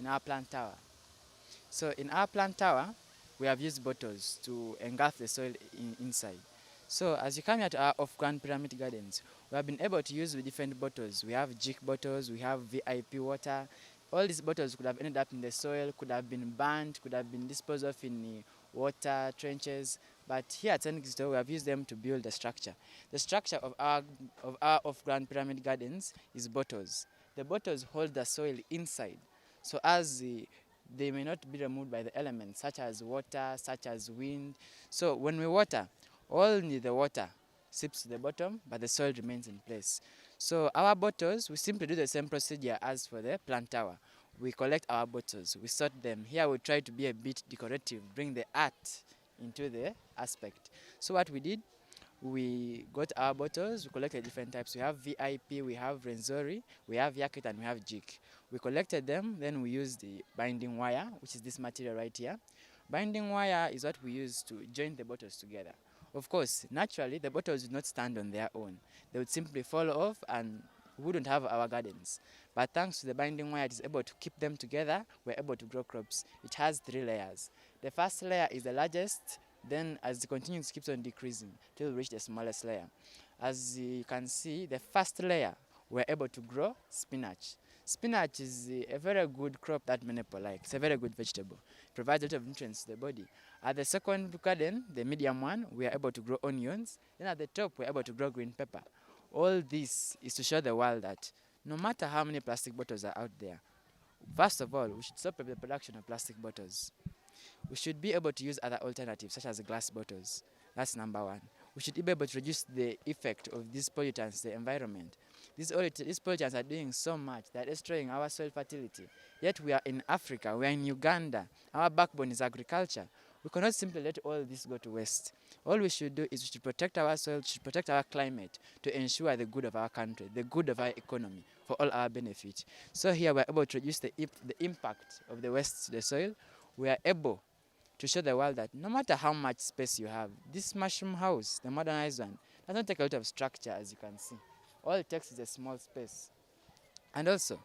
in our plant tower. So in our plant tower, we have used bottles to engulf the soil inside. So as you come here to our off-ground pyramid gardens, we have been able to use different bottles. We have jig bottles, we have VIP water. All these bottles could have ended up in the soil, could have been burnt, could have been disposed of in the water, trenches. But here at St. Kitts, we have used them to build the structure. The structure of our off-ground pyramid gardens is bottles. The bottles hold the soil inside. So as they may not be removed by the elements such as water, such as wind. So when we water, only the water seeps to the bottom, but the soil remains in place. So our bottles, we simply do the same procedure as for the plant tower. We collect our bottles, we sort them. Here we try to be a bit decorative, bring the art into the aspect. So what we did, we got our bottles, we collected different types. We have VIP, we have Renzori, we have Yakut, and we have Jig. We collected them, then we used the binding wire, which is this material right here. Binding wire is what we use to join the bottles together. Of course, naturally, the bottles would not stand on their own. They would simply fall off and we wouldn't have our gardens. But thanks to the binding wire, it is able to keep them together. We're able to grow crops. It has 3 layers. The first layer is the largest, then as it continues, it keeps on decreasing till we reach the smallest layer. As you can see, the first layer, we're able to grow spinach. Spinach is a very good crop that many people like. It's a very good vegetable. It provides a lot of nutrients to the body. At the second garden, the medium one, we are able to grow onions. Then at the top, we're able to grow green pepper. All this is to show the world that no matter how many plastic bottles are out there, first of all, we should stop the production of plastic bottles. We should be able to use other alternatives such as glass bottles. That's number one. We should be able to reduce the effect of these pollutants to the environment. These pollutants are doing so much, they're destroying our soil fertility. Yet we are in Africa, we are in Uganda, our backbone is agriculture. We cannot simply let all this go to waste. All we should do is we should protect our soil, we should protect our climate to ensure the good of our country, the good of our economy, for all our benefit. So here we're able to reduce the impact of the waste to the soil. We are able to show the world that no matter how much space you have, this mushroom house, the modernized one, does not take a lot of structure, as you can see. All it takes is a small space. And also,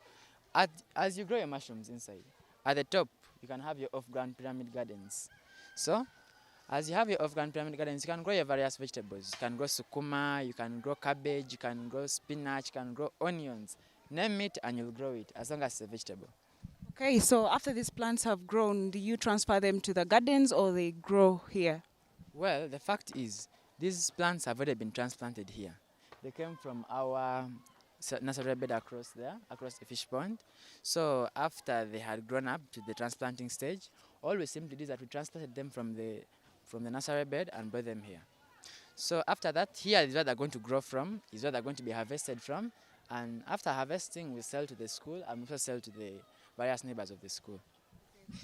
as you grow your mushrooms inside, at the top, you can have your off-ground pyramid gardens. So, as you have your off-ground pyramid gardens, you can grow your various vegetables. You can grow sukuma, you can grow cabbage, you can grow spinach, you can grow onions. Name it and you'll grow it, as long as it's a vegetable. Okay, so after these plants have grown, do you transfer them to the gardens or they grow here? Well, the fact is, these plants have already been transplanted here. They came from our nursery bed across there, across the fish pond. So after they had grown up to the transplanting stage, all we simply did is that we transplanted them from the nursery bed and brought them here. So after that, here is where they're going to grow from, is where they're going to be harvested from. And after harvesting, we sell to the school and we also sell to the various neighbors of the school.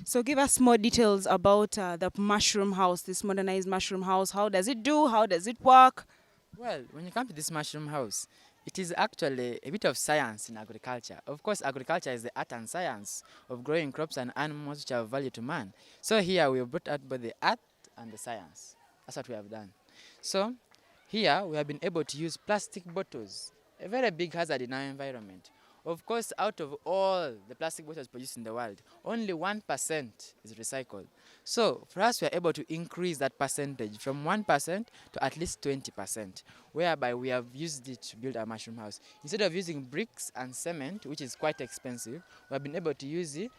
So give us more details about the mushroom house, this modernized mushroom house. How does it do? How does it work? Well, when you come to this mushroom house, it is actually a bit of science in agriculture. Of course, agriculture is the art and science of growing crops and animals which have value to man. So here we have brought out both the art and the science. That's what we have done. So here we have been able to use plastic bottles, a very big hazard in our environment. Of course, out of all the plastic bottles produced in the world, only 1% is recycled. So for us, we are able to increase that percentage from 1% to at least 20%, whereby we have used it to build our mushroom house. Instead of using bricks and cement, which is quite expensive, we have been able to use it,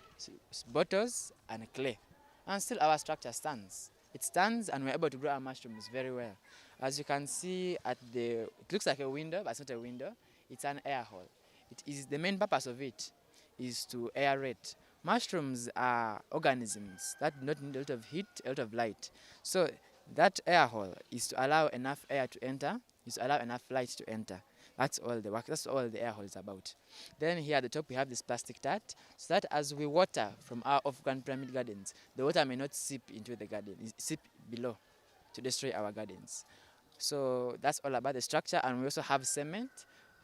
bottles and clay. And still our structure stands. It stands and we're able to grow our mushrooms very well. As you can see, it looks like a window, but it's not a window. It's an air hole. The main purpose of it is to aerate. Mushrooms are organisms that do not need a lot of heat, a lot of light. So that air hole is to allow enough air to enter, is to allow enough light to enter. That's all the work, that's all the air hole is about. Then here at the top we have this plastic tart, so that as we water from our off-ground pyramid gardens, the water may not seep into the garden, seep below to destroy our gardens. So that's all about the structure, and we also have cement.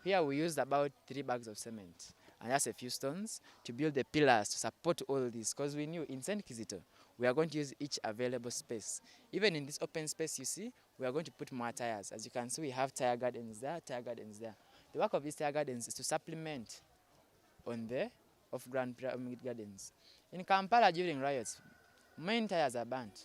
Here we used about 3 bags of cement and just a few stones to build the pillars to support all this, because we knew in St. Kitts we are going to use each available space. Even in this open space you see, we are going to put more tires. As you can see, we have tire gardens there, tire gardens there. The work of these tire gardens is to supplement on the off-ground pyramid gardens. In Kampala during riots, many tires are burnt.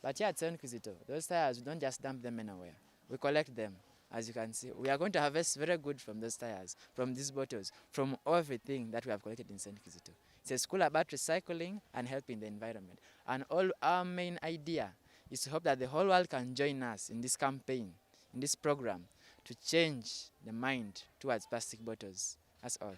But here at St. Kizito, those tires, we don't just dump them anywhere. We collect them. As you can see, we are going to harvest very good from those tires, from these bottles, from everything that we have collected in St. Kizito. It's a school about recycling and helping the environment. And all our main idea is to hope that the whole world can join us in this campaign, in this program, to change the mind towards plastic bottles. That's all.